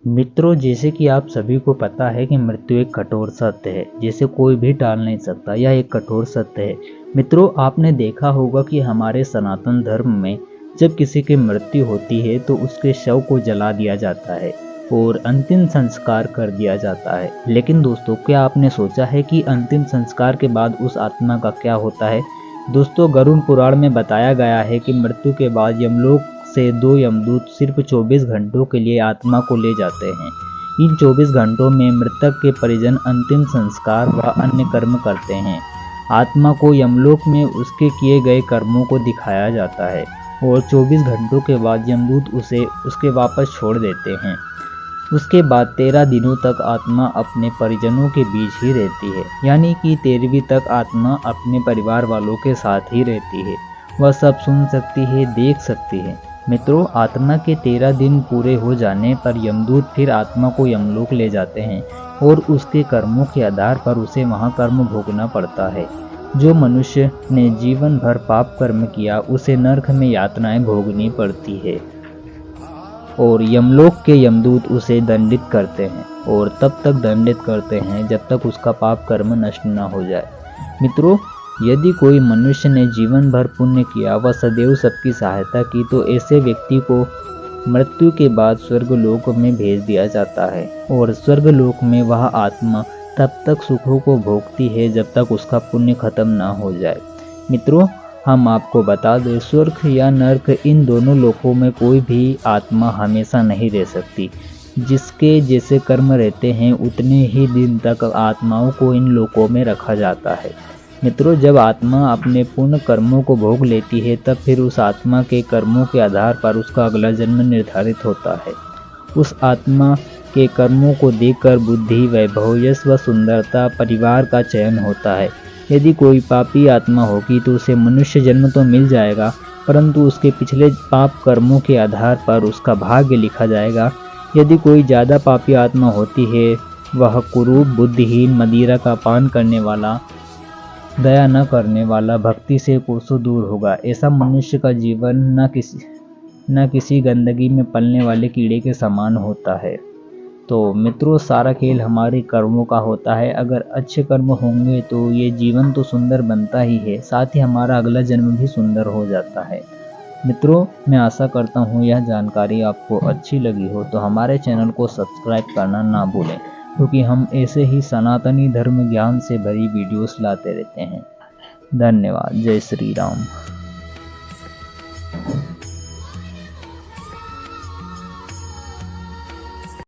मित्रों, जैसे कि आप सभी को पता है कि मृत्यु एक कठोर सत्य है, जिसे कोई भी टाल नहीं सकता। यह एक कठोर सत्य है। मित्रों, आपने देखा होगा कि हमारे सनातन धर्म में जब किसी की मृत्यु होती है तो उसके शव को जला दिया जाता है और अंतिम संस्कार कर दिया जाता है। लेकिन दोस्तों, क्या आपने सोचा है कि अंतिम संस्कार के बाद उस आत्मा का क्या होता है? दोस्तों, गरुड़ पुराण में बताया गया है कि मृत्यु के बाद यमलोक से 2 यमदूत सिर्फ 24 घंटों के लिए आत्मा को ले जाते हैं। इन 24 घंटों में मृतक के परिजन अंतिम संस्कार व अन्य कर्म करते हैं। आत्मा को यमलोक में उसके किए गए कर्मों को दिखाया जाता है और 24 घंटों के बाद यमदूत उसे उसके वापस छोड़ देते हैं। उसके बाद 13 दिनों तक आत्मा अपने परिजनों के बीच ही रहती है, यानी कि 13वीं तक आत्मा अपने परिवार वालों के साथ ही रहती है। वह सब सुन सकती है, देख सकती है। मित्रों, आत्मा के 13 दिन पूरे हो जाने पर यमदूत फिर आत्मा को यमलोक ले जाते हैं और उसके कर्मों के आधार पर उसे वहां कर्म भोगना पड़ता है। जो मनुष्य ने जीवन भर पाप कर्म किया उसे नरक में यातनाएं भोगनी पड़ती है और यमलोक के यमदूत उसे दंडित करते हैं और तब तक दंडित करते हैं जब तक उसका पाप कर्म नष्ट न हो जाए। मित्रों, यदि कोई मनुष्य ने जीवन भर पुण्य किया व सदैव सबकी सहायता की तो ऐसे व्यक्ति को मृत्यु के बाद स्वर्गलोक में भेज दिया जाता है और स्वर्गलोक में वह आत्मा तब तक सुखों को भोगती है जब तक उसका पुण्य खत्म ना हो जाए। मित्रों, हम आपको बता दें, स्वर्ग या नर्क इन दोनों लोकों में कोई भी आत्मा हमेशा नहीं रह सकती। जिसके जैसे कर्म रहते हैं उतने ही दिन तक आत्माओं को इन लोकों में रखा जाता है। मित्रों, जब आत्मा अपने पूर्ण कर्मों को भोग लेती है तब फिर उस आत्मा के कर्मों के आधार पर उसका अगला जन्म निर्धारित होता है। उस आत्मा के कर्मों को देखकर बुद्धि, वैभव, यश व सुंदरता, परिवार का चयन होता है। यदि कोई पापी आत्मा होगी तो उसे मनुष्य जन्म तो मिल जाएगा, परंतु उसके पिछले पाप कर्मों के आधार पर उसका भाग्य लिखा जाएगा। यदि कोई ज़्यादा पापी आत्मा होती है, वह कुरूप, बुद्धिहीन, मदिरा का पान करने वाला, दया न करने वाला, भक्ति से कोसों दूर होगा। ऐसा मनुष्य का जीवन न किसी गंदगी में पलने वाले कीड़े के समान होता है। तो मित्रों, सारा खेल हमारे कर्मों का होता है। अगर अच्छे कर्म होंगे तो ये जीवन तो सुंदर बनता ही है, साथ ही हमारा अगला जन्म भी सुंदर हो जाता है। मित्रों, मैं आशा करता हूँ यह जानकारी आपको अच्छी लगी हो तो हमारे चैनल को सब्सक्राइब करना ना भूलें, क्योंकि हम ऐसे ही सनातनी धर्म ज्ञान से भरी वीडियोस लाते रहते हैं। धन्यवाद। जय श्री राम।